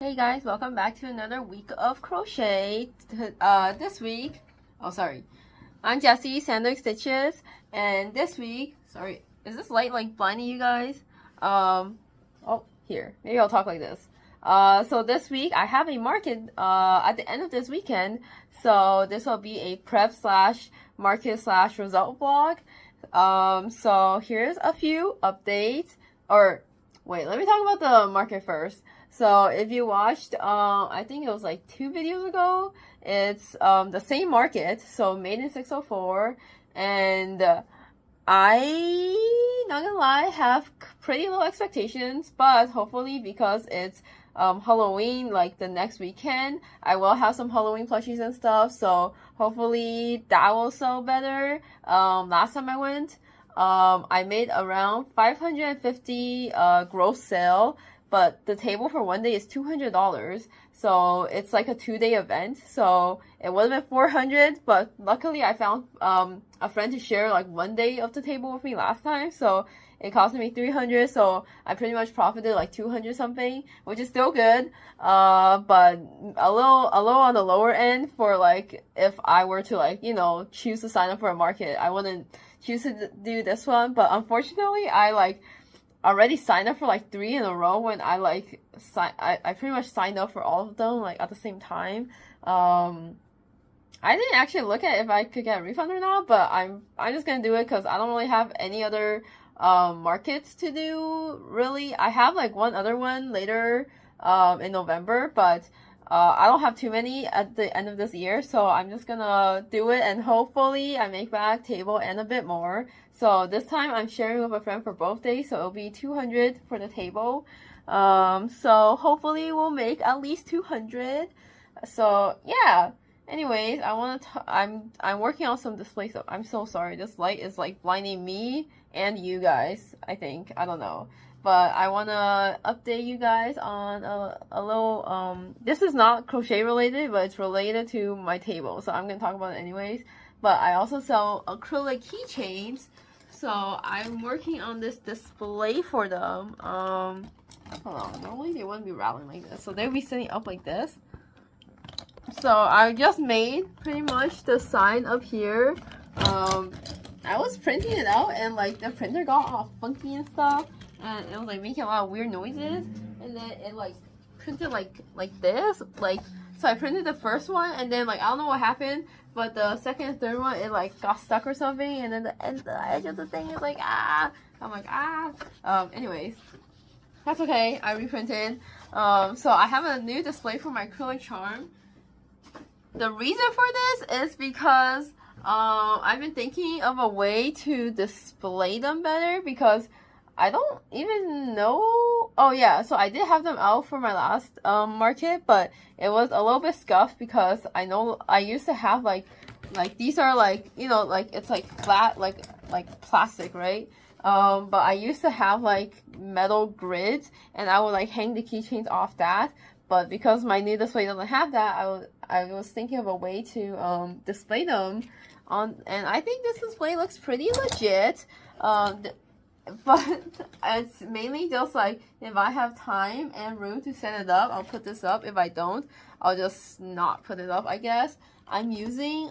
Hey guys, welcome back to another week of crochet. This week, I'm Jessie, Sandwich Stitches, and this week, sorry, is this light like blinding you guys? Here, maybe I'll talk like this. So this week I have a market at the end of this weekend, so this will be a prep slash market slash result vlog. So here's a few updates, or wait, let me talk about the market first. So if you watched, I think it was like 2 videos ago, it's the same market, so made in 604, and I, not gonna lie, have pretty low expectations, but hopefully because it's Halloween, like the next weekend, I will have some Halloween plushies and stuff, so hopefully that will sell better. Last time I went, I made around 550 gross sale, but the table for one day is $200, so it's like a 2-day event, so it would have been 400, but luckily I found a friend to share like 1 day of the table with me last time, so it cost me 300, so I pretty much profited like 200 something, which is still good, but a little on the lower end for like if I were to like, you know, choose to sign up for a market. I wouldn't choose to do this one, but unfortunately I like already signed up for like 3 in a row when I like I pretty much signed up for all of them like at the same time. I didn't actually look at if I could get a refund or not, but I'm just gonna do it because I don't really have any other markets to do really. I have like one other one later in November, but I don't have too many at the end of this year, so I'm just gonna do it and hopefully I make back table and a bit more. So this time I'm sharing with a friend for both days, so it'll be 200 for the table. So hopefully we'll make at least 200. So yeah. Anyways, I'm working on some display stuff. I'm so sorry. This light is like blinding me and you guys, I think. I don't know. But I want to update you guys on a little, this is not crochet related, but it's related to my table, so I'm going to talk about it anyways. But I also sell acrylic keychains, so I'm working on this display for them. Hold on, normally they wouldn't be rattling like this, so they'll be sitting up like this. So I just made pretty much the sign up here. I was printing it out and like the printer got all funky and stuff, and it was like making a lot of weird noises, and then it like printed like this, like, so I printed the first one and then like I don't know what happened, but the second and third one it like got stuck or something, and then the edge of the thing is like I'm like anyways, that's okay, I reprinted. So I have a new display for my acrylic charm. The reason for this is because I've been thinking of a way to display them better because I don't even know. Oh yeah, so I did have them out for my last market, but it was a little bit scuffed because I know I used to have like these are like, you know, like it's like flat like plastic, right? But I used to have like metal grids and I would like hang the keychains off that. But because my new display doesn't have that, I was thinking of a way to display them on, and I think this display looks pretty legit. But it's mainly just like if I have time and room to set it up, I'll put this up. If I don't, I'll just not put it up, I guess. I'm using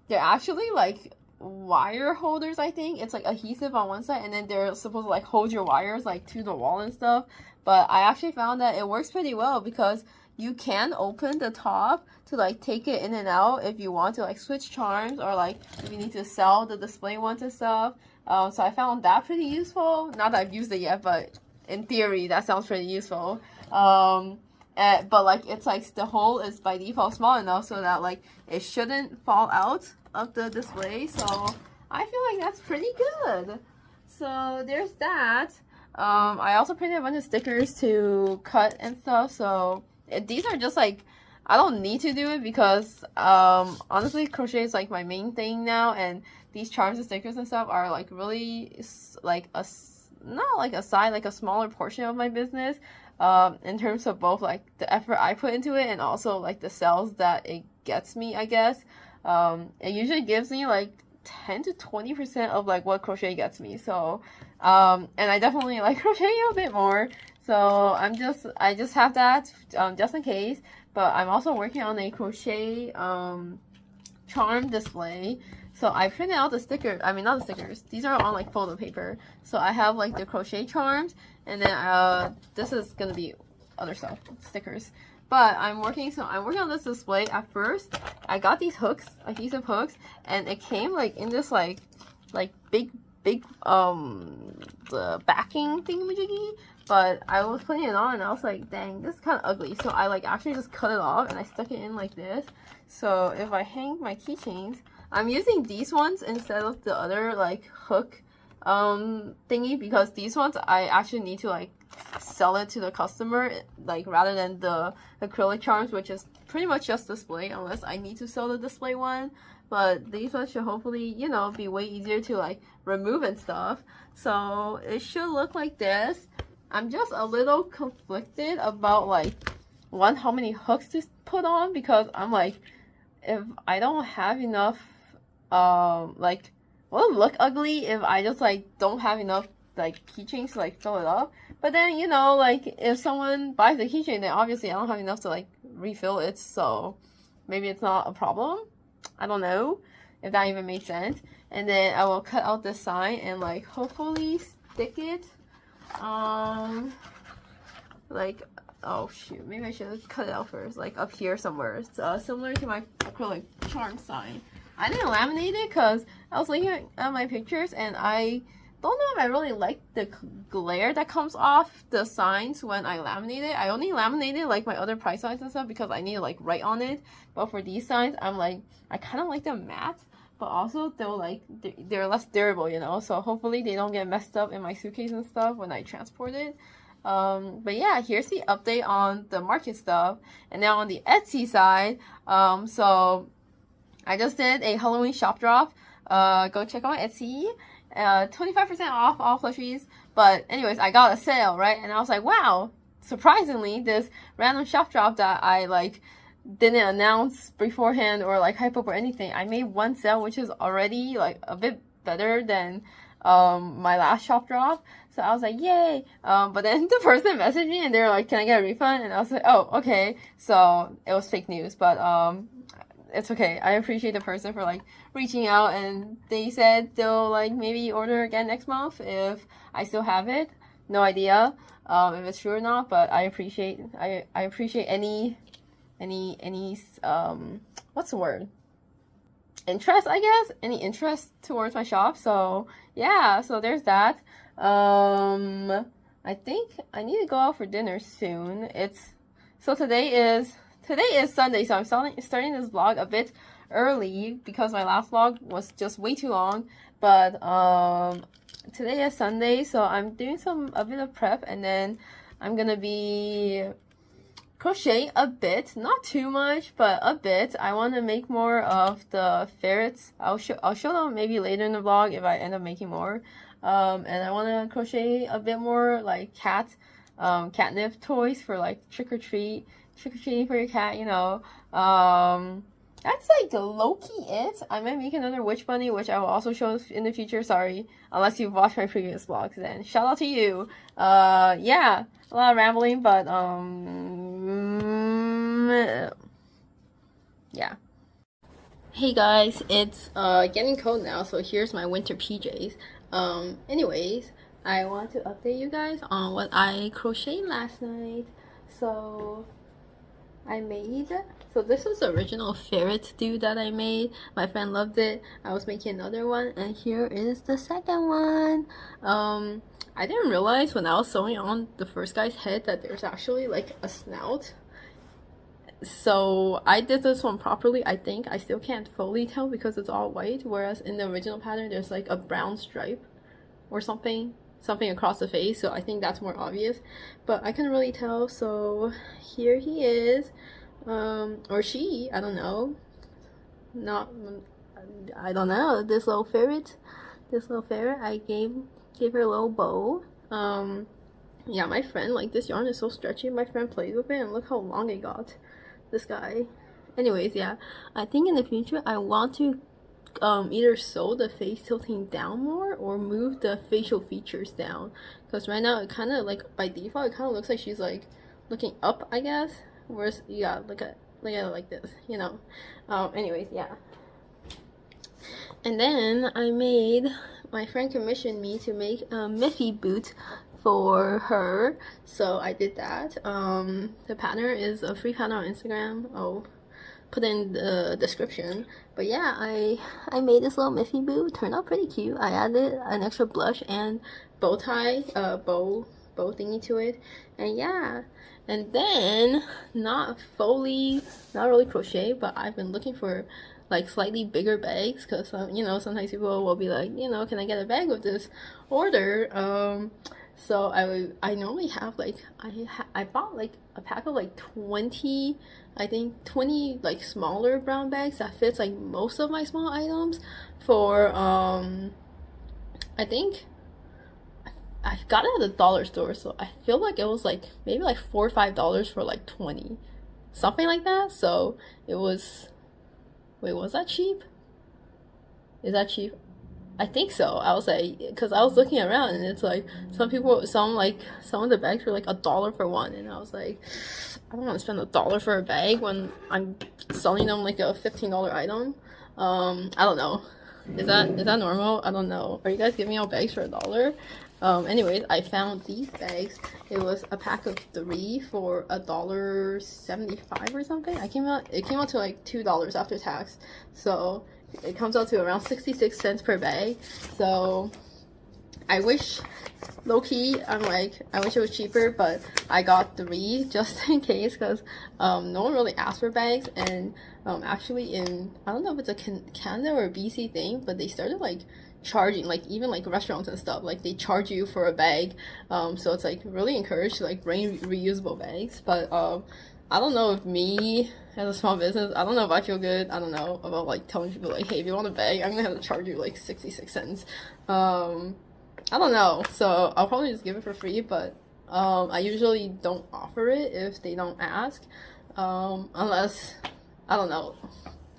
they're actually like wire holders, I think. It's like adhesive on one side and then they're supposed to like hold your wires like to the wall and stuff. But I actually found that it works pretty well because you can open the top to like take it in and out if you want to like switch charms, or like if you need to sell the display ones and stuff. So I found that pretty useful. Not that I've used it yet, but in theory that sounds pretty useful. But like it's like the hole is by default small enough so that like it shouldn't fall out of the display. So I feel like that's pretty good. So there's that. I also printed a bunch of stickers to cut and stuff, so these are just like, I don't need to do it because honestly crochet is like my main thing now, and these charms and stickers and stuff are like really like not like a side, like a smaller portion of my business, in terms of both like the effort I put into it and also like the sales that it gets me, I guess. It usually gives me like 10 to 20% of like what crochet gets me, so and I definitely like crochet a bit more, So I just have that just in case. But I'm also working on a crochet charm display. So I printed out the stickers. I mean, not the stickers. These are on like photo paper. So I have like the crochet charms, and then this is gonna be other stuff, stickers. But I'm working on this display. At first, I got these hooks, adhesive hooks, and it came like in this like big the backing thingamajiggy. But I was putting it on and I was like, dang, this is kind of ugly. So I like actually just cut it off and I stuck it in like this. So if I hang my keychains, I'm using these ones instead of the other like hook thingy, because these ones I actually need to like sell it to the customer, like rather than the acrylic charms, which is pretty much just display unless I need to sell the display one. But these ones should hopefully, you know, be way easier to like remove and stuff. So it should look like this. I'm just a little conflicted about like one, how many hooks to put on, because I'm like, if I don't have enough like, will it look ugly if I just like don't have enough like keychains to like fill it up? But then, you know, like if someone buys the keychain, then obviously I don't have enough to like refill it, so maybe it's not a problem. I don't know if that even makes sense. And then I will cut out the sign and like hopefully stick it like, oh shoot, maybe I should cut it out first, like up here somewhere. It's similar to my acrylic charm sign. I didn't laminate it because I was looking at my pictures and I don't know if I really like the glare that comes off the signs when I laminate it. I only laminated like my other price signs and stuff because I need to like write on it. But for these signs, I'm like, I kind of like them matte, but also they're less durable, you know. So hopefully they don't get messed up in my suitcase and stuff when I transport it. But yeah, here's the update on the market stuff. And now on the Etsy side, so I just did a Halloween shop drop. Go check out my Etsy. 25% off all plushies. But anyways, I got a sale, right? And I was like, wow, surprisingly, this random shop drop that I like didn't announce beforehand or like hype up or anything, I made one sale, which is already like a bit better than my last shop drop. So I was like, yay. But then the person messaged me and they were like, can I get a refund? And I was like, oh, okay. So it was fake news, but it's okay. I appreciate the person for like reaching out, and they said they'll like maybe order again next month if I still have it. No idea if it's true or not, but I appreciate any what's the word? Interest, I guess. Any interest towards my shop. So yeah, so there's that. I think I need to go out for dinner soon. Today is Sunday, so I'm starting this vlog a bit early because my last vlog was just way too long. But today is Sunday, so I'm doing a bit of prep, and then I'm gonna be crocheting a bit, not too much, but a bit. I want to make more of the ferrets. I'll show them maybe later in the vlog if I end up making more. And I want to crochet a bit more like catnip toys for like trick-or-treating for your cat, you know. That's like low-key it. I might make another witch bunny, which I will also show in the future. Sorry, unless you've watched my previous vlogs, then shout out to you. Yeah, a lot of rambling, but yeah. Hey guys, it's getting cold now, so here's my winter PJs. Anyways, I want to update you guys on what I crocheted last night. So this was the original ferret dude that I made. My friend loved it. I was making another one, and here is the second one. I didn't realize when I was sewing on the first guy's head that there's actually like a snout. So I did this one properly, I think. I still can't fully tell because it's all white, whereas in the original pattern there's like a brown stripe or something across the face, so I think that's more obvious, but I couldn't really tell. So here he is, or she, I don't know, this little ferret, I gave her a little bow. Yeah, my friend, like, this yarn is so stretchy. My friend played with it and look how long it got, this guy. Anyways, yeah, I think in the future I want to either sew the face tilting down more or move the facial features down, because right now it kind of like by default it kind of looks like she's like looking up, I guess, whereas you gotta look at it like this, you know. Anyways, yeah. And then my friend commissioned me to make a Miffy boot for her, so I did that. The pattern is a free pattern on Instagram. I'll put in the description. But yeah, I made this little Miffy boot. Turned out pretty cute. I added an extra blush and bow tie, bow thingy to it, and yeah. And then not really crochet, but I've been looking for like slightly bigger bags, because you know, sometimes people will be like, you know, can I get a bag with this order? So I normally have like I bought like a pack of like 20, I think 20 like smaller brown bags that fits like most of my small items for I think I got it at the dollar store, so I feel like it was like maybe like $4 or $5 for like 20, something like that. So it was, wait, was that cheap? Is that cheap? I think so. I was like, because I was looking around and it's like some of the bags were like $1 for one, and I was like, I don't want to spend $1 for a bag when I'm selling them like a $15 item. I don't know. Is that normal? I don't know. Are you guys giving out bags for $1? Anyways, I found these bags. It was a pack of 3 for $1.75 or something. It came out to like $2 after tax. So it comes out to around 66 cents per bag. So I wish, low-key, I wish it was cheaper, but I got 3 just in case, because no one really asked for bags. And actually I don't know if it's a Canada or a BC thing, but they started like charging, like even like restaurants and stuff, like they charge you for a bag. So it's like really encouraged to like bring reusable bags. But I don't know if me as a small business, I don't know if I feel good, I don't know, about like telling people like, hey, if you want a bag, I'm gonna have to charge you like 66 cents. I don't know, so I'll probably just give it for free, but I usually don't offer it if they don't ask, unless, I don't know,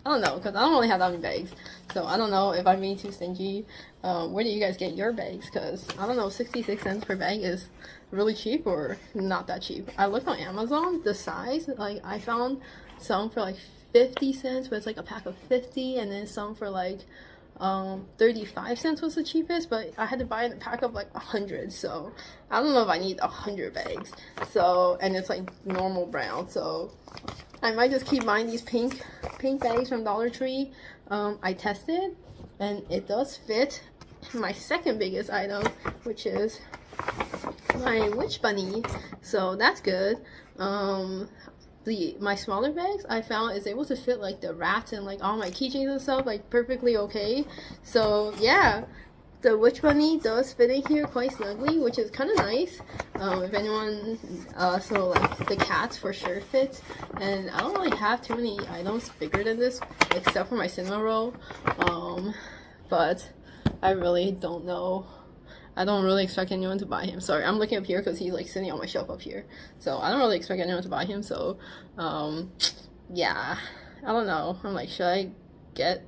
because I don't really have that many bags, so I don't know if I'm being too stingy. Where do you guys get your bags? Because I don't know, 66 cents per bag is really cheap or not that cheap. I looked on Amazon, the size, like I found some for like 50 cents, but it's like a pack of 50, and then some for like 35 cents was the cheapest, but I had to buy a pack of like 100, so I don't know if I need 100 bags. So, and it's like normal brown, so I might just keep buying these pink bags from Dollar Tree. I tested and it does fit my second biggest item, which is my witch bunny, so that's good. My smaller bags I found is able to fit like the rats and like all my keychains and stuff like perfectly okay. So yeah, the witch bunny does fit in here quite snugly, which is kind of nice. If anyone, so like the cats for sure fit, and I don't really have too many items bigger than this except for my cinnamon roll. But I really don't know. I don't really expect anyone to buy him. Sorry, I'm looking up here because he's like sitting on my shelf up here. So I don't really expect anyone to buy him. So, yeah, I don't know. I'm like, should I get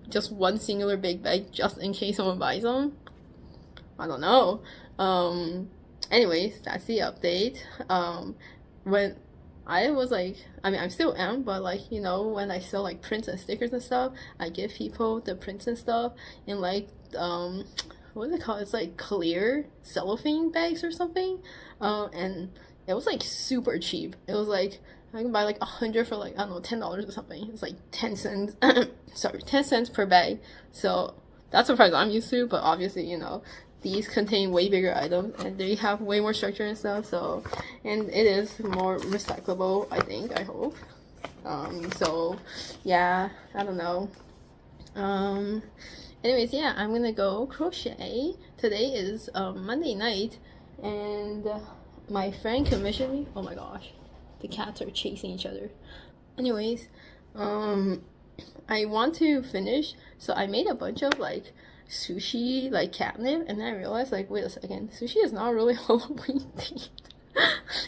just one singular big bag just in case someone buys them? I don't know. Anyways, that's the update. When I was like, I mean, I still am, but like, you know, when I sell like prints and stickers and stuff, I give people the prints and stuff in like, what is it called? It's like clear cellophane bags or something. And it was like super cheap. It was like, I can buy like 100 for like, I don't know, $10 or something. It's like 10 cents, sorry, 10 cents per bag. So that's the price I'm used to, but obviously, you know, these contain way bigger items and they have way more structure and stuff. So, and it is more recyclable, I think, I hope. So yeah, I don't know. Anyways, yeah, I'm gonna go crochet. Today is Monday night, and my friend commissioned me. Oh my gosh, the cats are chasing each other. Anyways, I want to finish, so I made a bunch of like sushi like catnip, and then I realized like, wait a second, sushi is not really Halloween themed.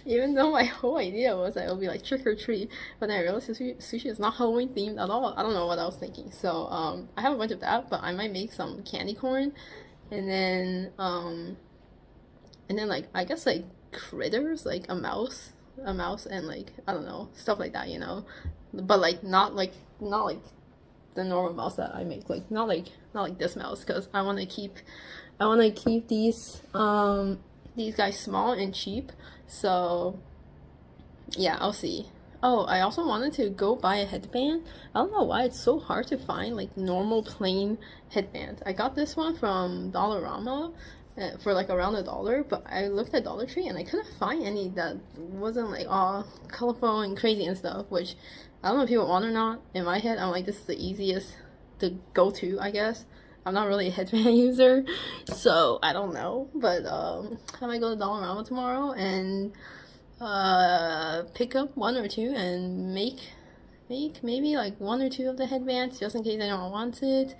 Even though my whole idea was that it would be like trick or treat, but then I realized sushi is not Halloween themed at all. I don't know what I was thinking. So I have a bunch of that, but I might make some candy corn, and then like I guess like critters, like a mouse, and like I don't know stuff like that, you know, but like not like the normal mouse that I make, like not like this mouse, because I want to keep these guys small and cheap. So yeah, I'll see. Oh, I also wanted to go buy a headband. I don't know why it's so hard to find like normal plain headband. I got this one from Dollarama for like around $1, but I looked at Dollar Tree and I couldn't find any that wasn't like all colorful and crazy and stuff, which I don't know if people want or not. In my head, I'm like, this is the easiest to go to, I guess. I'm not really a headband user, so I don't know. But I might go to Dollarama tomorrow and pick up one or two and make maybe like one or two of the headbands just in case anyone wants it.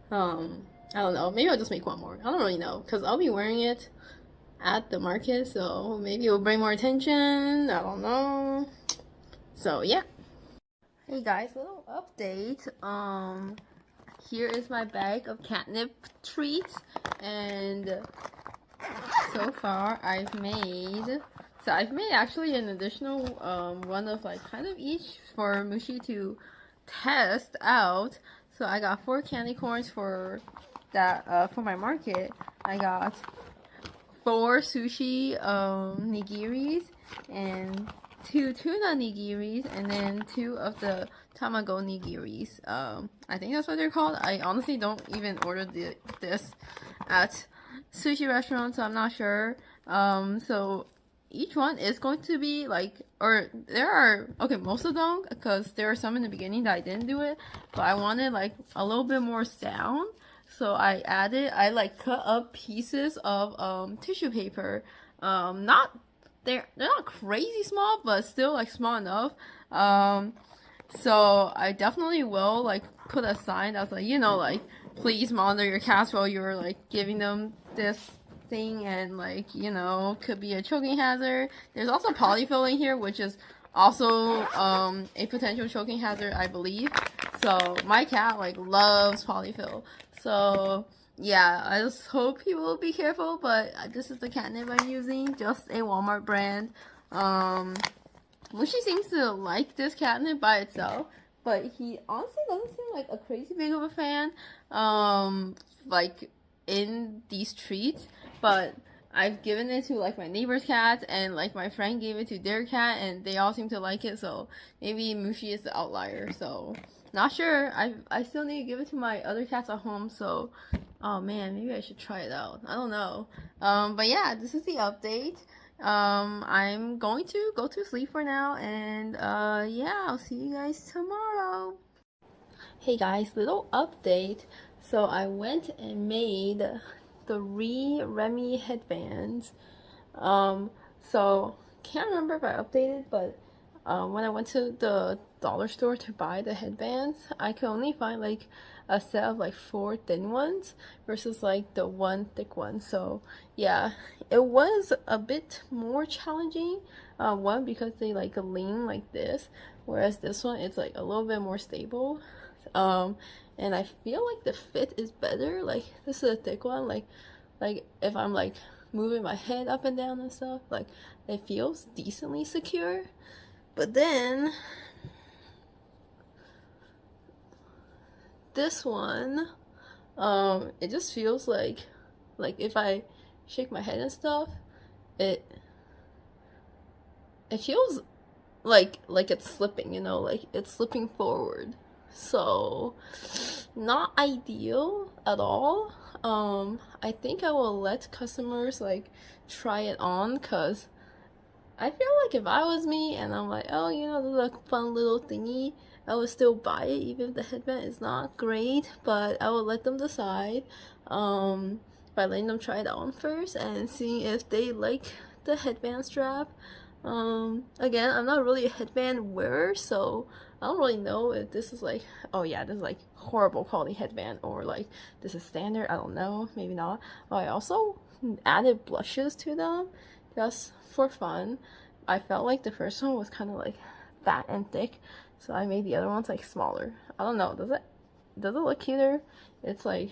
I don't know. Maybe I'll just make one more. I don't really know because I'll be wearing it at the market, so maybe it'll bring more attention. I don't know. So yeah. Hey guys, little update. Here is my bag of catnip treats, and so far I've made actually an additional one of like kind of each for Mushi to test out. So I got 4 candy corns for that for my market. I got 4 sushi nigiris and 2 tuna nigiris, and then 2 of the tamago nigiris. I think that's what they're called. I honestly don't even order this at sushi restaurants, so I'm not sure. So each one is going to be like, or there are, okay, most of them, because there are some in the beginning that I didn't do it, but I wanted like a little bit more sound. So I like cut up pieces of tissue paper. They're not crazy small, but still like small enough. So I definitely will like put a sign that's like, you know, like, please monitor your cats while you're like giving them this thing, and like, you know, could be a choking hazard. There's also polyfill in here, which is also a potential choking hazard, I believe. So my cat like loves polyfill. So yeah, I just hope people will be careful, but this is the catnip I'm using, just a Walmart brand. Mushi seems to like this catnip by itself, but he honestly doesn't seem like a crazy big of a fan, like in these treats, but I've given it to like my neighbor's cats, and like my friend gave it to their cat, and they all seem to like it, so maybe Mushi is the outlier, so not sure. I still need to give it to my other cats at home, so oh man, maybe I should try it out. I don't know. But yeah, this is the update. I'm going to go to sleep for now, and yeah, I'll see you guys tomorrow. Hey guys, little update. So I went and made 3 Remy headbands. So can't remember if I updated, but when I went to the dollar store to buy the headbands, I could only find like a set of like 4 thin ones versus like the 1 thick one. So yeah, it was a bit more challenging. One, because they like lean like this, whereas this one it's like a little bit more stable. And I feel like the fit is better. Like this is a thick one. Like if I'm like moving my head up and down and stuff, like it feels decently secure. But then this one, it just feels like if I shake my head and stuff, it feels like it's slipping, you know, like it's slipping forward. So not ideal at all. I think I will let customers like try it on, because I feel like if I was me and I'm like, oh, you know, this is a fun little thingy, I would still buy it even if the headband is not great, but I will let them decide by letting them try it on first and seeing if they like the headband strap. Again, I'm not really a headband wearer, so I don't really know if this is like, oh yeah, this is like horrible quality headband, or like this is standard. I don't know, maybe not. Oh, I also added blushes to them just for fun. I felt like the first one was kind of like fat and thick, so I made the other ones like smaller. I don't know, does it look cuter? It's like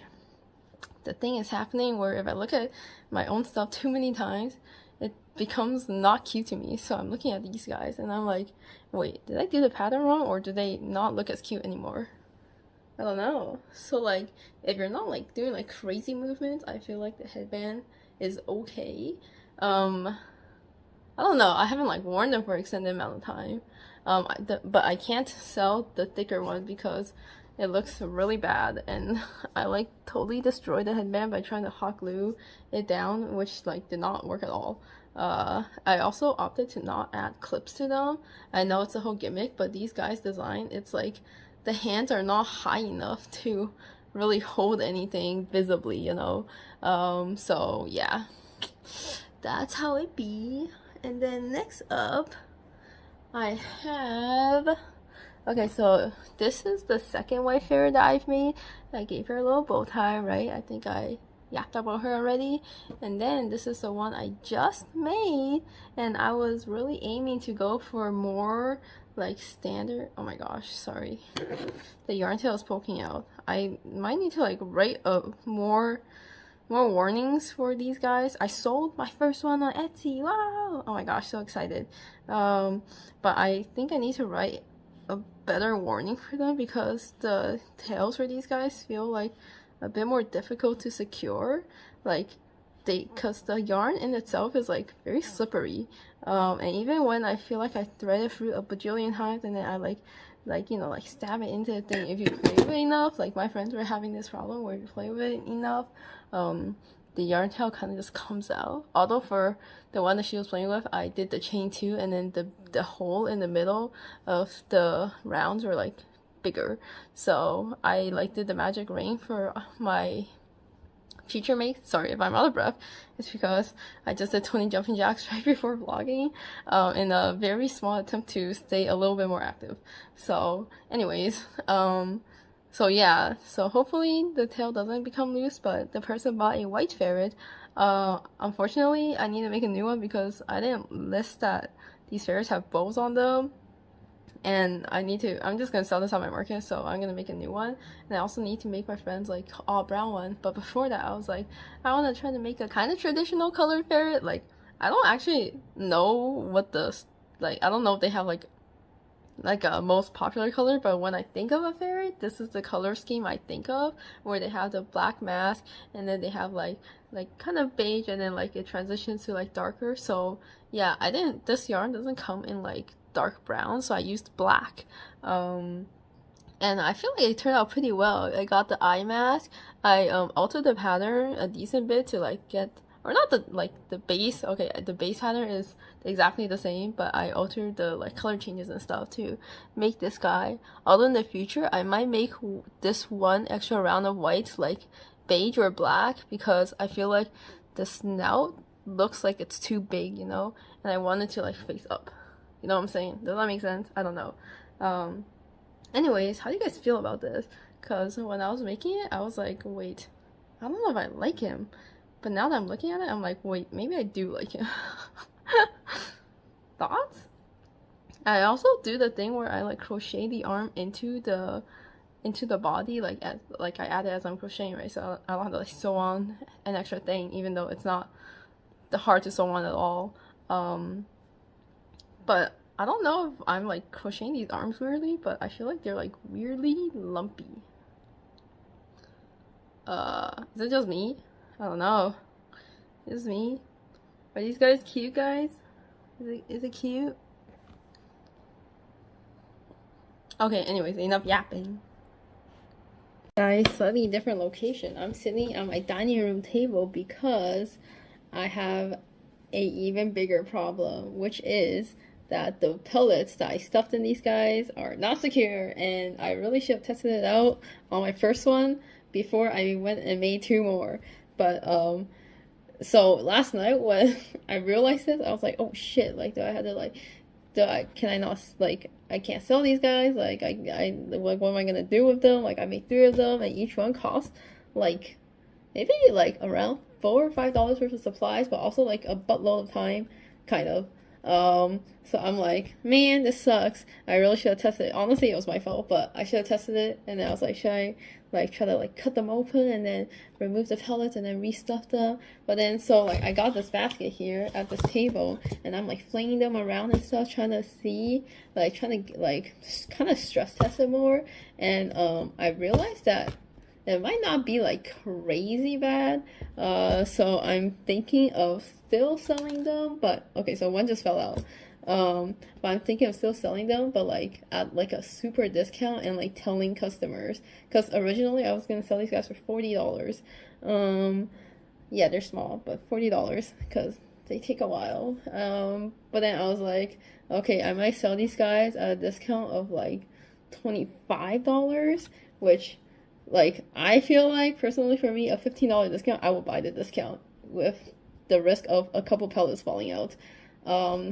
the thing is happening where if I look at my own stuff too many times, it becomes not cute to me. So I'm looking at these guys and I'm like, wait, did I do the pattern wrong, or do they not look as cute anymore? I don't know. So like, if you're not like doing like crazy movements, I feel like the headband is okay. I don't know. I haven't like worn them for an extended amount of time. But I can't sell the thicker one because it looks really bad, and I like totally destroyed the headband by trying to hot glue it down, which like did not work at all. I also opted to not add clips to them. I know it's a whole gimmick, but these guys' design, it's like the hands are not high enough to really hold anything visibly, you know. So yeah, that's how it be. And then next up, I have, okay, so this is the second white ferret that I've made. I gave her a little bow tie, right? I think I yapped about her already. And then this is the one I just made, and I was really aiming to go for more like standard. Oh my gosh, sorry, the yarn tail is poking out. I might need to like write more warnings for these guys. I sold my first one on Etsy. Wow! Oh my gosh, so excited. But I think I need to write a better warning for them because the tails for these guys feel like a bit more difficult to secure. Like because the yarn in itself is like very slippery. And even when I feel like I thread it through a bajillion times and then I like you know, like stab it into the thing, if you play with it enough, like my friends were having this problem where if you play with it enough, the yarn tail kind of just comes out. Although for the one that she was playing with, I did the chain too, and then the hole in the middle of the rounds were like bigger. So I like did the magic ring for my future make. Sorry if I'm out of breath. It's because I just did 20 jumping jacks right before vlogging in a very small attempt to stay a little bit more active. So anyways, so yeah, so hopefully the tail doesn't become loose, but the person bought a white ferret. Unfortunately, I need to make a new one because I didn't list that these ferrets have bows on them. And I'm just gonna sell this on my market, so I'm gonna make a new one. And I also need to make my friends like all brown one. But before that, I was like, I want to try to make a kind of traditional colored ferret. Like, I don't actually know what I don't know if they have like a most popular color, but when I think of a ferret, this is the color scheme I think of, where they have the black mask and then they have like kind of beige, and then like it transitions to like darker. So yeah, this yarn doesn't come in like dark brown, so I used black, and I feel like it turned out pretty well. I got the eye mask. I altered the pattern a decent bit to like get, or not the base. Okay, the base pattern is exactly the same, but I altered the like color changes and stuff to make this guy. Although in the future I might make this one extra round of whites like beige or black, because I feel like the snout looks like it's too big, you know, and I wanted to like face up. You know what I'm saying? Does that make sense? I don't know. Anyways, how do you guys feel about this? Because when I was making it, I was like, wait, I don't know if I like him. But now that I'm looking at it, I'm like, wait, maybe I do like him. Thoughts? I also do the thing where I like crochet the arm into the body, like I add it as I'm crocheting, right? So I don't have to like sew on an extra thing, even though it's not hard to sew on at all. But I don't know if I'm like crocheting these arms weirdly, but I feel like they're like weirdly lumpy. Is it just me? I don't know. Is it me? Are these guys cute, guys? Is it cute? Okay, anyways, enough yapping. Guys, slightly different location. I'm sitting on my dining room table because I have a even bigger problem, which is that the pellets that I stuffed in these guys are not secure, and I really should have tested it out on my first one before I went and made 2 more. But so last night when I realized this, I was like, oh shit, like can I not, like, I can't sell these guys, like what am I gonna do with them? Like I made 3 of them and each one cost like maybe like around $4 or $5 worth of supplies, but also like a buttload of time, kind of. So I'm like, man, this sucks. I really should have tested it. Honestly, it was my fault, but I should have tested it. And then I was like, should I like try to like cut them open and then remove the pellets and then restuff them? But then so like I got this basket here at this table and I'm like flinging them around and stuff, trying to see, like trying to like kind of stress test it more. And I realized that it might not be like crazy bad, so I'm thinking of still selling them, but okay, so one just fell out. But I'm thinking of still selling them, but like at like a super discount and like telling customers, because originally I was gonna sell these guys for $40. Yeah, they're small, but $40 because they take a while. But then I was like, okay, I might sell these guys at a discount of like $25, which like I feel like personally for me a $15 discount, I will buy the discount with the risk of a couple pellets falling out.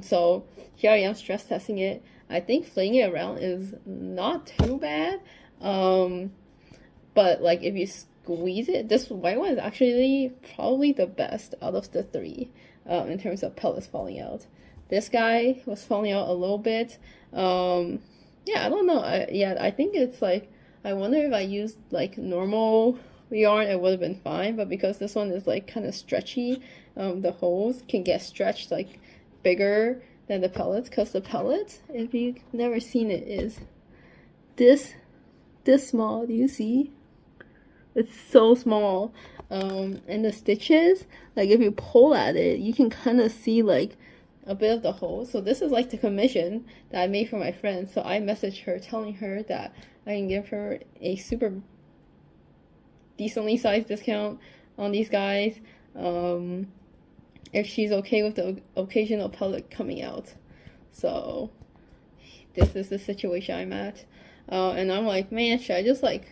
So here I am stress testing it. I think flinging it around is not too bad. But like if you squeeze it, this white one is actually probably the best out of the three in terms of pellets falling out. This guy was falling out a little bit. Yeah, I don't know. I think it's like, I wonder if I used like normal yarn, it would have been fine, but because this one is like kind of stretchy, the holes can get stretched like bigger than the pellets, because the pellets, if you've never seen it, is this small. Do you see? It's so small. And the stitches, like if you pull at it, you can kind of see like a bit of the hole. So this is like the commission that I made for my friend. So I messaged her telling her that I can give her a super decently sized discount on these guys, if she's okay with the occasional pellet coming out. So this is the situation I'm at. And I'm like, man, should I just like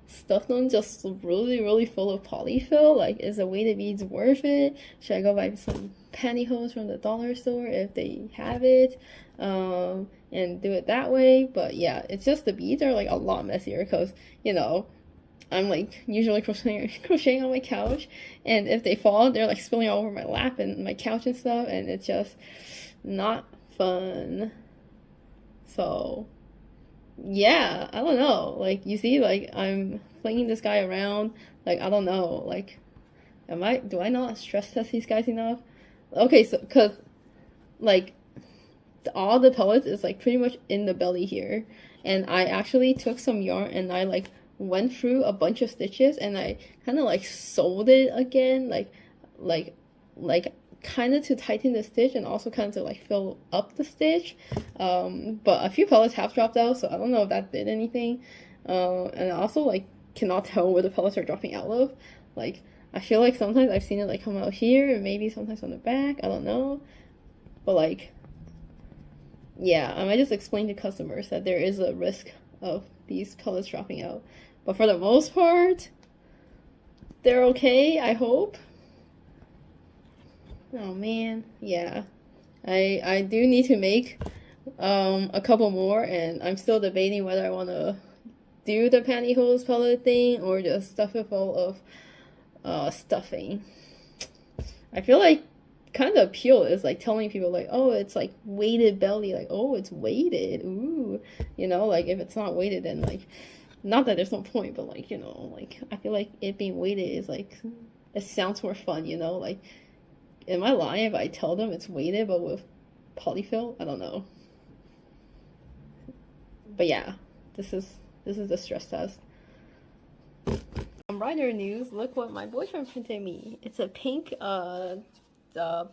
stuff them just really full of polyfill? Like, is the weighted beads worth it? Should I go buy some pantyhose from the dollar store if they have it, and do it that way? But yeah, it's just the beads are like a lot messier because, you know, I'm like usually crocheting on my couch, and if they fall, they're like spilling all over my lap and my couch and stuff, and it's just not fun. So yeah, I don't know. Like, you see, like I'm flinging this guy around. Like, I don't know. Like, do I not stress test these guys enough? Okay, so because like all the pellets is like pretty much in the belly here, and I actually took some yarn and I like went through a bunch of stitches and I kind of like sewed it again, like kind of to tighten the stitch and also kind of to like fill up the stitch. But a few pellets have dropped out, so I don't know if that did anything. And I also like cannot tell where the pellets are dropping out of. Like, I feel like sometimes I've seen it like come out here and maybe sometimes on the back, I don't know. But like, yeah, I might just explain to customers that there is a risk of these pellets dropping out. But for the most part, they're okay, I hope. Oh man, yeah. I do need to make a couple more, and I'm still debating whether I want to do the pantyhose pellet thing or just stuff it full of stuffing. I feel like kind of appeal is like telling people like, oh, it's like weighted belly, like, oh, it's weighted, ooh, you know, like if it's not weighted, then like, not that there's no point, but like, you know, like I feel like it being weighted is like, it sounds more fun, you know. Like, am I lying if I tell them it's weighted but with polyfill? I don't know. But yeah, this is the stress test. Brighter news, look what my boyfriend printed me. It's a pink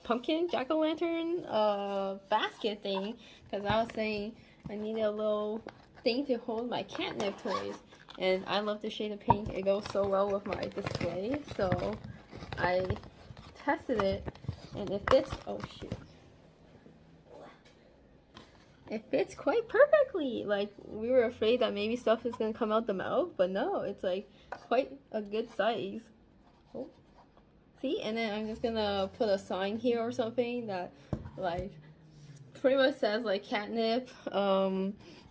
pumpkin jack-o'-lantern basket thing, because I was saying I needed a little thing to hold my catnip toys, and I love the shade of pink. It goes so well with my display, so I tested it, and it fits. Oh shoot, it fits quite perfectly. Like, we were afraid that maybe stuff is gonna come out the mouth, but no, it's like quite a good size. Oh. See, and then I'm just gonna put a sign here or something that like pretty much says like catnip,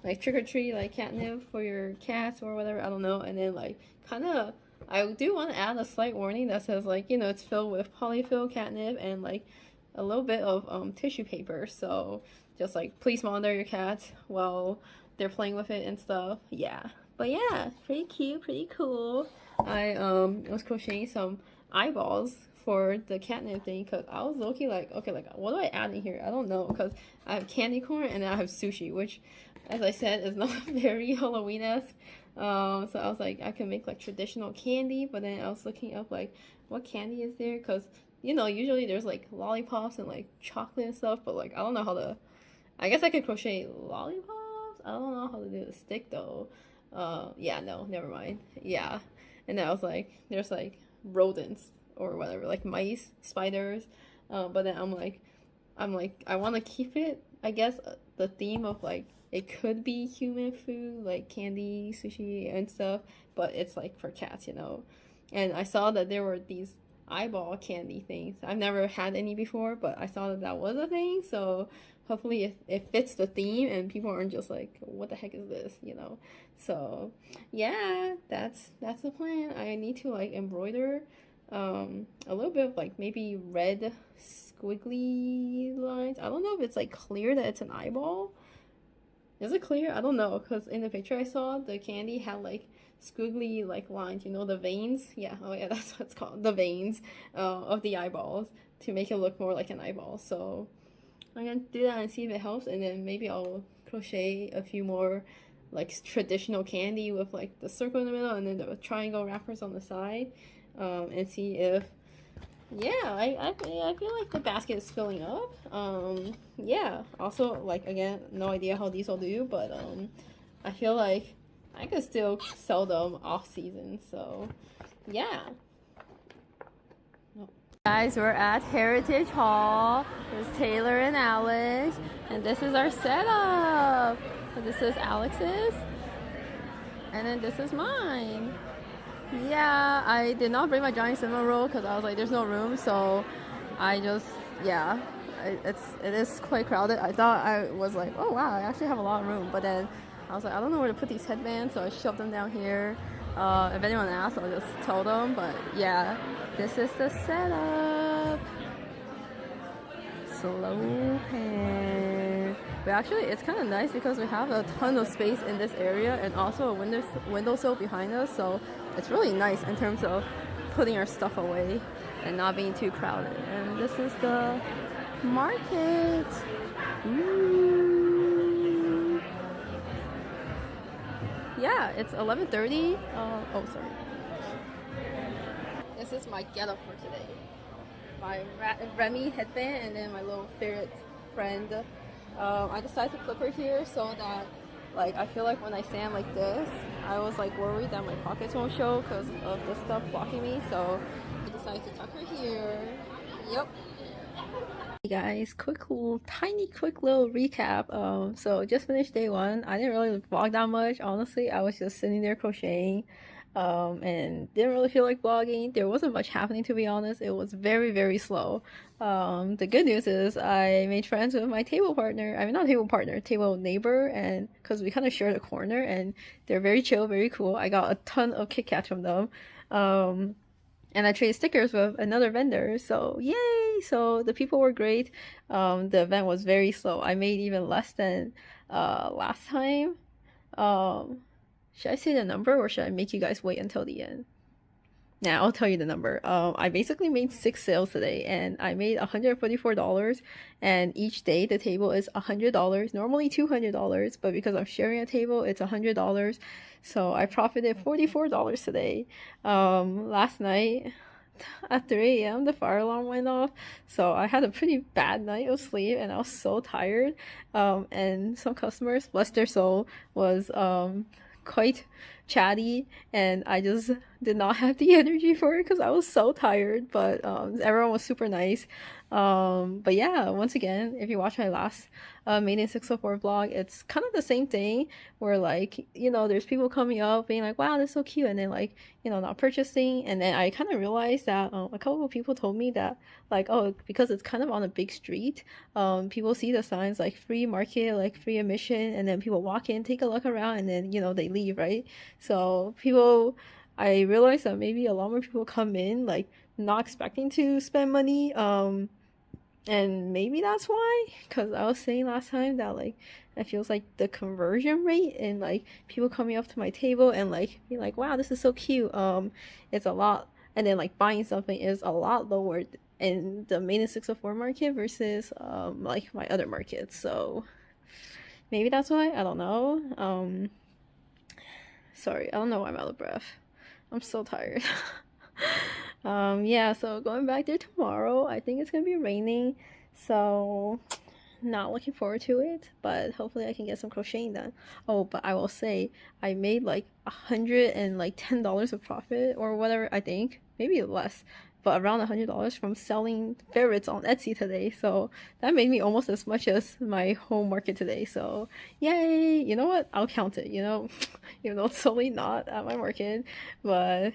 like trick or treat, like catnip for your cats or whatever, I don't know. And then like kind of I do want to add a slight warning that says, like, you know, it's filled with polyfill catnip and like a little bit of tissue paper. So just like please monitor your cat while they're playing with it and stuff. Yeah. But yeah, pretty cute, pretty cool. I was crocheting some eyeballs for the catnip thing because I was low-key like, okay, like what do I add in here? I don't know, because I have candy corn and then I have sushi, which, as I said, is not very Halloween-esque. So I was like, I can make like traditional candy, but then I was looking up like what candy is there, because you know usually there's like lollipops and like chocolate and stuff, but like I don't know how to. I guess I could crochet lollipops. I don't know how to do the stick though. Yeah, no, never mind. Yeah, and then I was like, there's like rodents or whatever, like mice, spiders. But then I'm like, I want to keep it, I guess, the theme of like it could be human food, like candy, sushi, and stuff, but it's like for cats, you know. And I saw that there were these eyeball candy things. I've never had any before, but I saw that that was a thing, so hopefully it fits the theme and people aren't just like, what the heck is this, you know. So yeah, that's the plan. I need to like embroider a little bit of like maybe red squiggly lines. I don't know if it's like clear that it's an eyeball. Is it clear? I don't know, because in the picture I saw, the candy had like squiggly like lines, you know, the veins. Yeah, oh yeah, that's what it's called, the veins of the eyeballs, to make it look more like an eyeball. So I'm gonna do that and see if it helps, and then maybe I'll crochet a few more like traditional candy with like the circle in the middle and then the triangle wrappers on the side, and see if, yeah, I feel like the basket is filling up. Yeah, also like again, no idea how these will do, but I feel like I could still sell them off season, so yeah. Guys, we're at Heritage Hall. There's Taylor and Alex, and this is our setup. So this is Alex's, and then this is mine. Yeah, I did not bring my giant cinnamon roll because I was like, there's no room, so I just, yeah, it is quite crowded. I thought I was like, oh wow, I actually have a lot of room, but then I was like, I don't know where to put these headbands, so I shoved them down here. If anyone asks, I'll just tell them, but yeah, this is the setup. Slow pan. But actually, it's kind of nice because we have a ton of space in this area and also a windowsill behind us, so it's really nice in terms of putting our stuff away and not being too crowded. And this is the market. Ooh. Yeah, it's 11:30. Oh, sorry. This is my getup for today. My Remy headband and then my little ferret friend. I decided to clip her here so that, like, I feel like when I stand like this, I was like worried that my pockets won't show because of the stuff blocking me, so I decided to tuck her here. Yep. Hey guys, quick little recap. So just finished day one. I didn't really vlog that much, honestly. I was just sitting there crocheting. And didn't really feel like vlogging. There wasn't much happening, to be honest. It was very, very slow. The good news is I made friends with my table partner. I mean, not table partner, table neighbor, and because we kind of shared a corner, and they're very chill, very cool. I got a ton of Kit Kats from them. And I traded stickers with another vendor, so yay! So the people were great. The event was very slow. I made even less than last time. Should I say the number or should I make you guys wait until the end? Now I'll tell you the number. I basically made 6 sales today and I made $144, and each day the table is $100, normally $200, but because I'm sharing a table, it's $100. So I profited $44 today. Last night at 3 a.m. the fire alarm went off, so I had a pretty bad night of sleep and I was so tired. And some customers, bless their soul, was quite chatty, and I just did not have the energy for it because I was so tired, but everyone was super nice. But yeah, once again, if you watch my last Made in 604 vlog, it's kind of the same thing where, like, you know, there's people coming up being like, wow, that's so cute, and then, like, you know, not purchasing. And then I kind of realized that a couple of people told me that, like, oh, because it's kind of on a big street, people see the signs like free market, like free admission, and then people walk in, take a look around, and then, you know, they leave, right? So people, I realized that maybe a lot more people come in like not expecting to spend money. And maybe that's why, because I was saying last time that like it feels like the conversion rate and like people coming up to my table and like being like, wow, this is so cute, it's a lot, and then like buying something is a lot lower in the main 604 market versus like my other markets. So maybe that's why, I don't know. Sorry, I don't know why I'm out of breath. I'm so tired. Yeah, so going back there tomorrow, I think it's gonna be raining, so not looking forward to it, but hopefully I can get some crocheting done. Oh, but I will say I made like $110 of profit or whatever, I think, maybe less, but around $100 from selling ferrets on Etsy today. So that made me almost as much as my home market today. So yay! You know what? I'll count it. You know, even though it's totally not at my market, but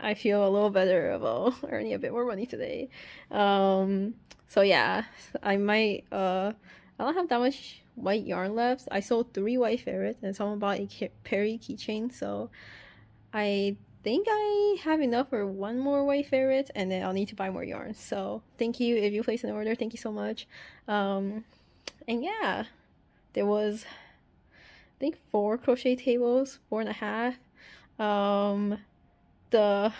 I feel a little better about earning a bit more money today. So yeah, I might I don't have that much white yarn left. I sold 3 white ferrets and someone bought a Perry keychain, so I think I have enough for 1 more white ferret, and then I'll need to buy more yarn. So thank you if you placed an order. Thank you so much. And yeah, there was I think 4 crochet tables, 4.5. The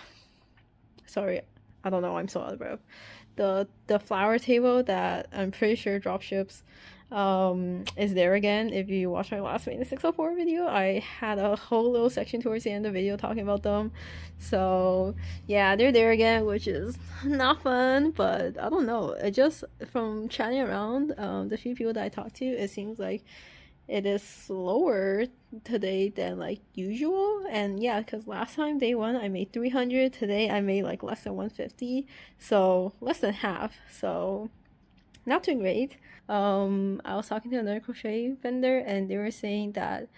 sorry, I don't know, I'm so out of breath. The flower table that I'm pretty sure dropships is there again. If you watch my last Maintenance 604 video, I had a whole little section towards the end of the video talking about them. So yeah, they're there again, which is not fun, but I don't know, it just, from chatting around the few people that I talked to, it seems like it is slower today than like usual. And yeah, because last time day 1 I made 300, today I made like less than 150, so less than half, so not doing great. I was talking to another crochet vendor and they were saying that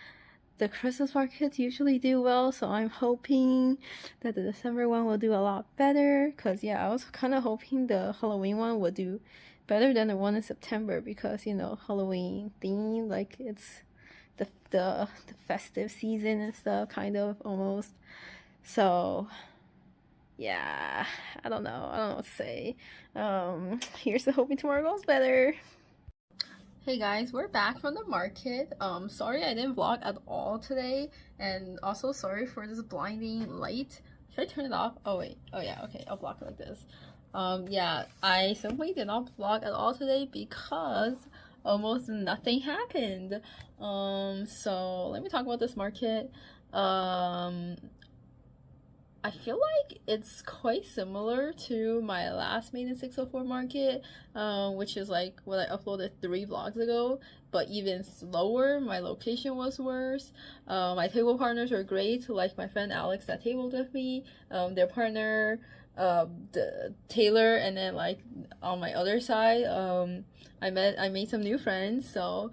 the Christmas markets usually do well, so I'm hoping that the December one will do a lot better, because yeah, I was kind of hoping the Halloween one would do better than the one in September, because you know, Halloween theme, like it's the festive season and stuff, kind of, almost. So yeah, I don't know what to say. Here's to hoping tomorrow goes better. Hey guys, we're back from the market. Sorry I didn't vlog at all today, and also sorry for this blinding light. Should I turn it off? Oh wait, oh yeah, okay, I'll vlog like this. Yeah, I simply did not vlog at all today because almost nothing happened. So let me talk about this market. I feel like it's quite similar to my last Maintenance 604 market, which is like what I uploaded 3 vlogs ago, but even slower. My location was worse. My table partners were great, like my friend Alex that tabled with me, their partner, the Taylor, and then like on my other side, I made some new friends, so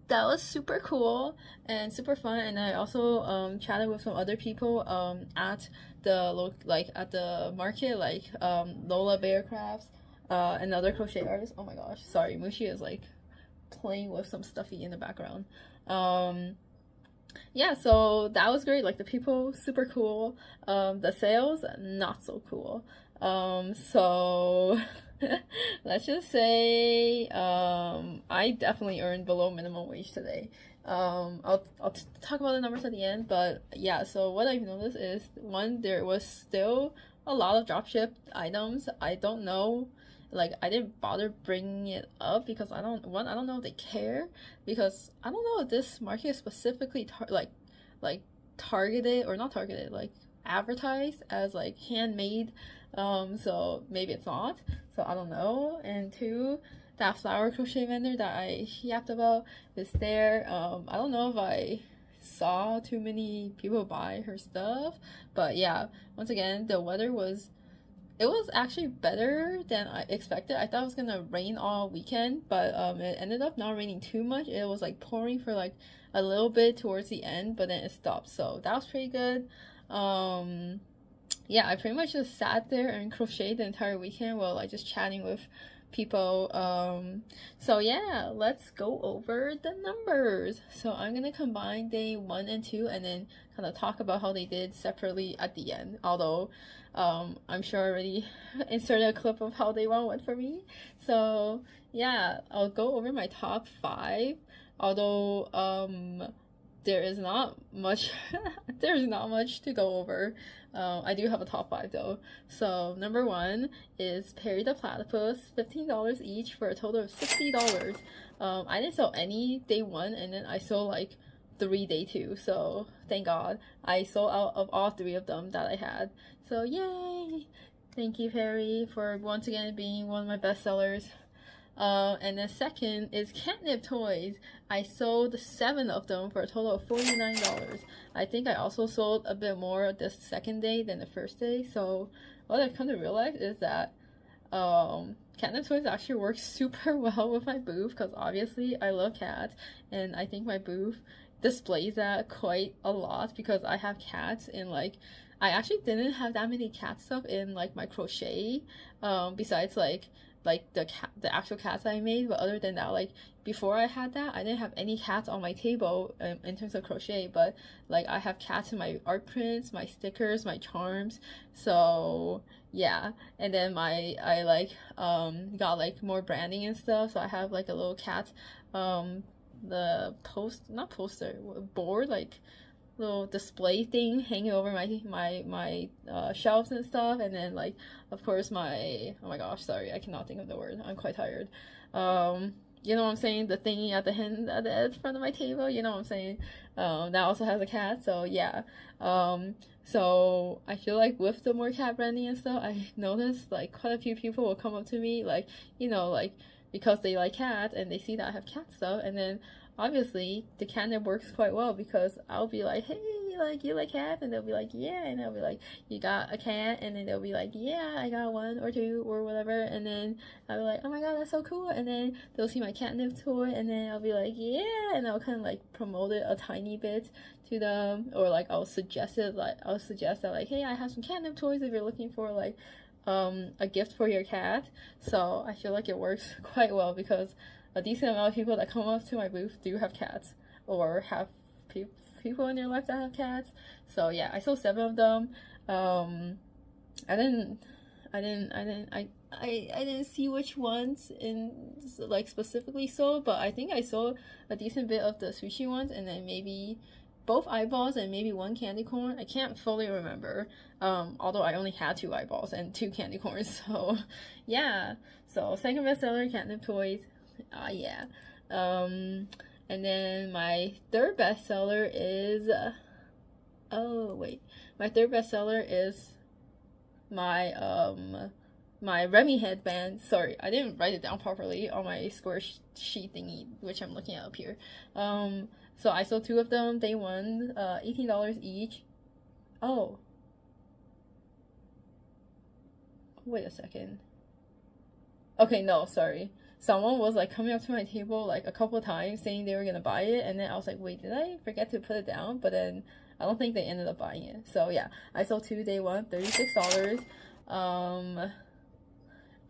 that was super cool and super fun. And I also chatted with some other people at the market, like Lola Bear Crafts, another crochet artist. Oh my gosh, sorry, Mushi is like playing with some stuffy in the background. Yeah, so that was great. Like the people, super cool. The sales, not so cool. So let's just say I definitely earned below minimum wage today. I'll talk about the numbers at the end, but yeah, so what I've noticed is, one, there was still a lot of dropship items. I don't know, like I didn't bother bringing it up because I don't know if they care, because I don't know if this market is specifically targeted or not targeted, like advertised as like handmade, so maybe it's not, so I don't know. And 2, that flower crochet vendor that I yapped about is there. I don't know if I saw too many people buy her stuff, but yeah, once again, the weather was actually better than I expected. I thought it was gonna rain all weekend, but it ended up not raining too much. It was like pouring for like a little bit towards the end, but then it stopped, so that was pretty good. Yeah, I pretty much just sat there and crocheted the entire weekend while like just chatting with people. So yeah, let's go over the numbers. So I'm gonna combine day 1 and 2 and then kind of talk about how they did separately at the end, although I'm sure I already inserted a clip of how day 1 went for me. So yeah, I'll go over my top 5, although there is not much there's not much to go over. I do have a top 5 though. So number 1 is Perry the Platypus, $15 each for a total of $60. I didn't sell any day 1 and then I sold like 3 day 2, so thank God I sold out of all 3 of them that I had. So yay! Thank you, Perry, for once again being one of my best sellers. And the second is catnip toys. I sold 7 of them for a total of $49. I think I also sold a bit more this second day than the first day. So what I've come to realize is that catnip toys actually work super well with my booth, because obviously I love cats and I think my booth displays that quite a lot because I have cats, and like I actually didn't have that many cat stuff in like my crochet, besides like the actual cats I made. But other than that, like before I had that, I didn't have any cats on my table in terms of crochet. But like I have cats in my art prints, my stickers, my charms. So yeah, and then I like got like more branding and stuff. So I have like a little cat the not poster, board, like little display thing hanging over my shelves and stuff. And then like of course my, oh my gosh, sorry, I cannot think of the word, I'm quite tired. You know what I'm saying, the thingy at the end at the front of my table, you know what I'm saying, that also has a cat. So yeah, so I feel like with the more cat branding and stuff, I noticed like quite a few people will come up to me, like, you know, like because they like cats and they see that I have cat stuff. And then obviously the catnip works quite well because I'll be like, hey, like, you like cats? And they'll be like, yeah. And I'll be like, you got a cat? And then they'll be like, yeah, I got 1 or 2 or whatever. And then I'll be like, oh my god, that's so cool. And then they'll see my catnip toy and then I'll be like, yeah. And I'll kind of like promote it a tiny bit to them, or like I'll suggest that like, hey, I have some catnip toys if you're looking for like a gift for your cat. So I feel like it works quite well because a decent amount of people that come up to my booth do have cats or have people in their life that have cats. So yeah, I sold 7 of them. I didn't see which ones in like specifically sold, but I think I sold a decent bit of the sushi ones, and then maybe both eyeballs and maybe 1 candy corn. I can't fully remember, although I only had 2 eyeballs and 2 candy corns. So yeah, so second bestseller, catnip toys. Yeah. And then my third bestseller is my third bestseller is my Remy headband. Sorry, I didn't write it down properly on my square sheet thingy, which I'm looking at up here. So I sold 2 of them day 1, $18 each. Oh, wait a second. Okay, no, sorry. Someone was like coming up to my table like a couple of times saying they were gonna buy it, and then I was like, wait, did I forget to put it down? But then I don't think they ended up buying it. So yeah, I sold 2 day 1, $36.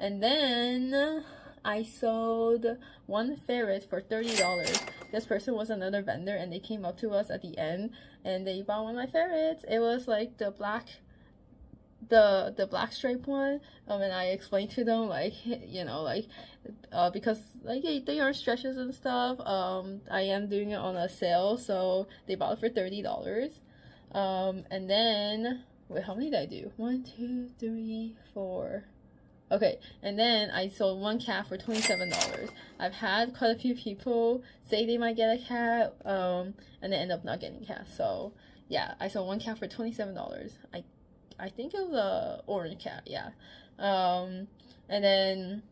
And then I sold 1 ferret for $30. This person was another vendor and they came up to us at the end and they bought 1 of my ferrets. It was like the black stripe one, and I explained to them like, you know, like because like they are stretches and stuff, I am doing it on a sale, so they bought it for $30. And then wait, how many did I do? 1, 2, 3, 4. Okay, and then I sold 1 cat for $27. I've had quite a few people say they might get a cat, and they end up not getting a cat. So yeah, I sold 1 cat for $27. I think it was a orange cat, yeah. And then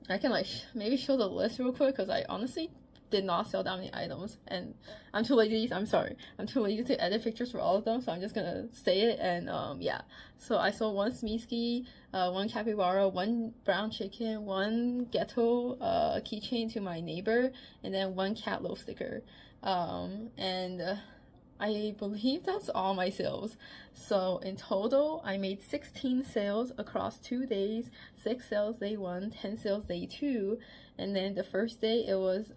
I can like maybe show the list real quick because I honestly did not sell that many items, and I'm too lazy. I'm sorry, I'm too lazy to edit pictures for all of them, so I'm just gonna say it. And yeah, so I sold 1 Smeesky, 1 capybara, 1 brown chicken, 1 ghetto keychain to my neighbor, and then 1 cat loaf sticker. And I believe that's all my sales. So in total, I made 16 sales across 2 days, 6 sales day 1, 10 sales day 2, and then the first day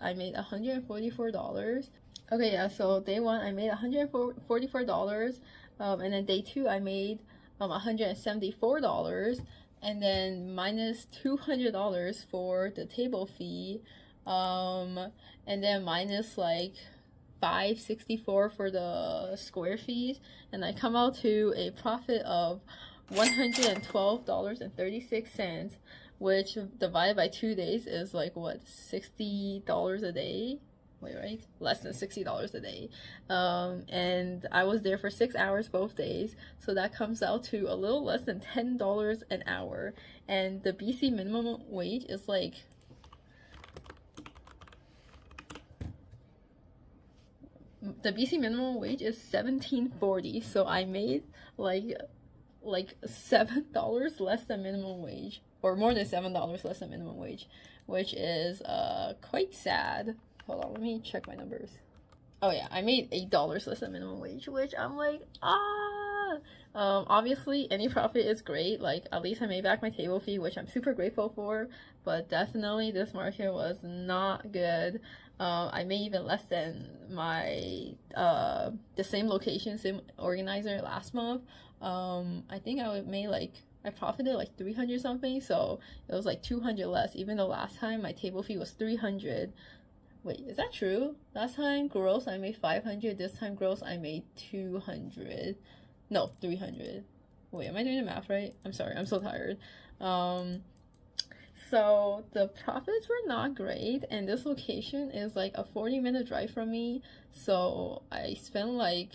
I made $144. Okay, yeah, so day 1 I made $144, and then day 2 I made $174, and then minus $200 for the table fee, and then minus like $564 for the square fees, and I come out to a profit of $112.36, which divided by 2 days is like what, $60 a day? Wait, right? Less than $60 a day. And I was there for 6 hours both days, so that comes out to a little less than $10 an hour. And the BC minimum wage is like, the BC minimum wage is $17.40, so I made like $7 less than minimum wage, or more than $7 less than minimum wage, which is quite sad. Hold on, let me check my numbers. Oh yeah, I made $8 less than minimum wage, which I'm like, obviously any profit is great. Like, at least I made back my table fee, which I'm super grateful for, but definitely this market was not good. I made even less than my the same location, same organizer last month. I think I profited like 300 something, so it was like 200 less, even though last time my table fee was 300. Wait, is that true? Last time gross I made 500, this time gross I made 200. No, 300. Wait, am I doing the math right? I'm sorry, I'm so tired. So the profits were not great, and this location is like a 40-minute drive from me, so I spent like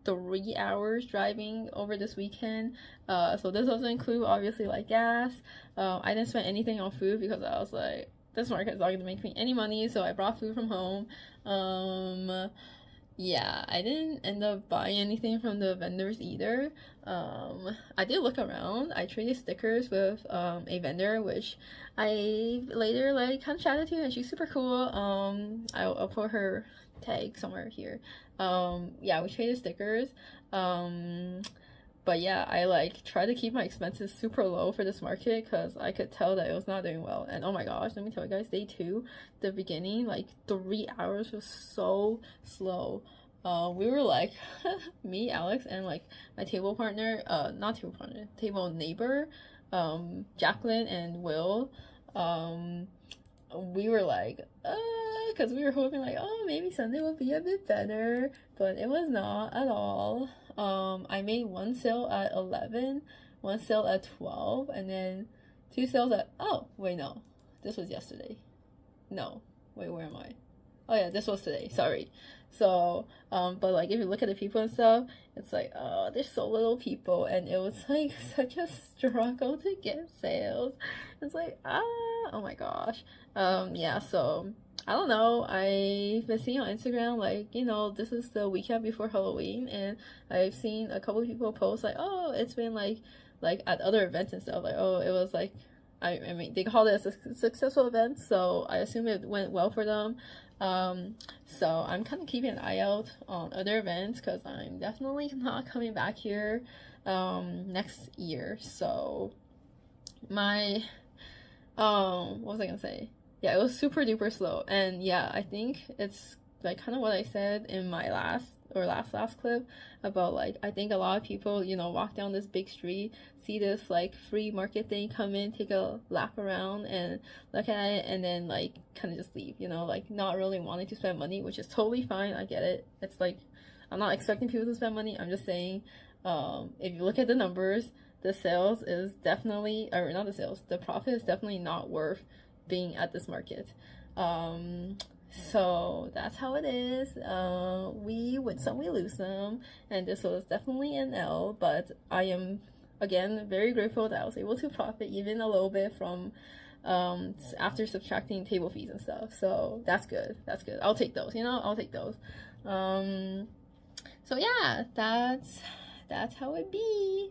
3 hours driving over this weekend. So this doesn't include obviously like gas. I didn't spend anything on food because I was like, this market is not gonna make me any money, so I brought food from home. Yeah, I didn't end up buying anything from the vendors either. I did look around. I traded stickers with a vendor, which I later like kind of chatted to, and she's super cool. I'll put her tag somewhere here. Yeah, we traded stickers. But yeah, I like try to keep my expenses super low for this market because I could tell that it was not doing well. And oh my gosh, let me tell you guys, day 2, the beginning, like 3 hours was so slow. We were like, me, Alex, and like my table partner, not table partner, table neighbor, Jacqueline and Will, we were like, because we were hoping like, oh, maybe Sunday will be a bit better, but it was not at all. I made 1 sale at 11, 1 sale at 12, and then 2 sales at, oh, wait, no, this was yesterday. No, wait, where am I? Oh yeah, this was today, sorry. So, but like if you look at the people and stuff, it's like, oh, there's so little people, and it was like such a struggle to get sales. It's like, oh my gosh. Yeah, so I don't know. I've been seeing on Instagram, like, you know, this is the weekend before Halloween, and I've seen a couple of people post like, oh, it's been like at other events and stuff, like, oh, it was like, I mean, they called it a successful event, so I assume it went well for them. So I'm kind of keeping an eye out on other events because I'm definitely not coming back here next year. So my what was I gonna say? Yeah, it was super duper slow, and yeah, I think it's like kind of what I said in my last clip about like, I think a lot of people, you know, walk down this big street, see this like free market thing, come in, take a lap around and look at it, and then like kind of just leave, you know, like not really wanting to spend money, which is totally fine. I get it. It's like, I'm not expecting people to spend money. I'm just saying, if you look at the numbers, the sales is definitely, or not the sales, the profit is definitely not worth being at this market. So that's how it is. We win some, we lose some, and this was definitely an L, but I am again very grateful that I was able to profit even a little bit from after subtracting table fees and stuff. So that's good. I'll take those, you know, I'll take those. So yeah, that's how it be.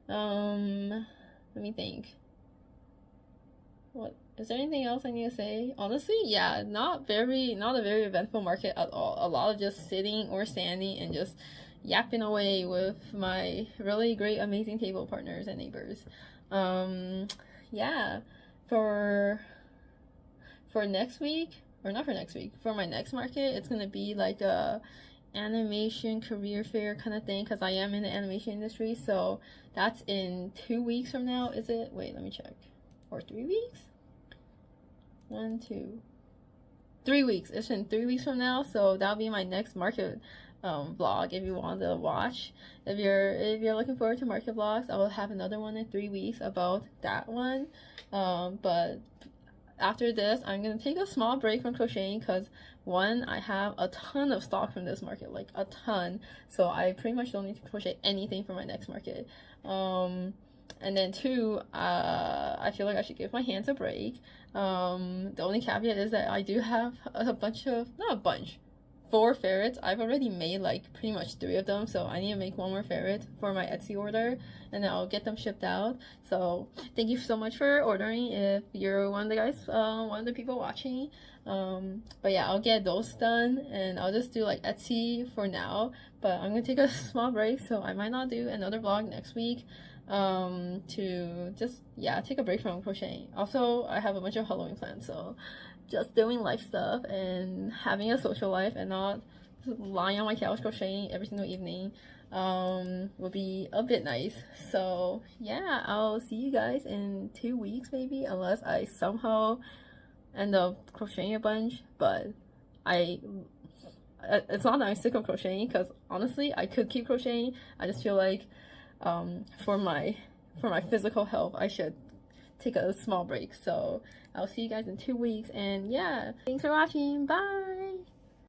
Let me think. What Is there anything else I need to say? Honestly, yeah, not a very eventful market at all. A lot of just sitting or standing and just yapping away with my really great, amazing table partners and neighbors. Yeah, for next week, or not for next week, for my next market, it's gonna be like a animation career fair kind of thing, because I am in the animation industry. So that's in 2 weeks from now. Is it? Wait, let me check. Or 3 weeks? 1, 2, 3 weeks. It's in 3 weeks from now, so that'll be my next market vlog. If you want to watch, if you're looking forward to market vlogs, I will have another one in 3 weeks about that one. But after this, I'm gonna take a small break from crocheting because one, I have a ton of stock from this market, like a ton, so I pretty much don't need to crochet anything for my next market. And then two, I feel like I should give my hands a break. The only caveat is that I do have a bunch of, not a bunch, 4 ferrets. I've already made like pretty much 3 of them, so I need to make 1 more ferret for my Etsy order, and then I'll get them shipped out. So thank you so much for ordering if you're one of the guys, one of the people watching. But yeah, I'll get those done, and I'll just do like Etsy for now, but I'm gonna take a small break, so I might not do another vlog next week, to just, yeah, take a break from crocheting. Also, I have a bunch of Halloween plans, so just doing life stuff and having a social life and not lying on my couch crocheting every single evening would be a bit nice. So yeah, I'll see you guys in 2 weeks maybe, unless I somehow end up crocheting a bunch. But it's not that I'm sick of crocheting, because honestly I could keep crocheting. I just feel like for my physical health I should take a small break. So I'll see you guys in 2 weeks, and yeah, thanks for watching. Bye.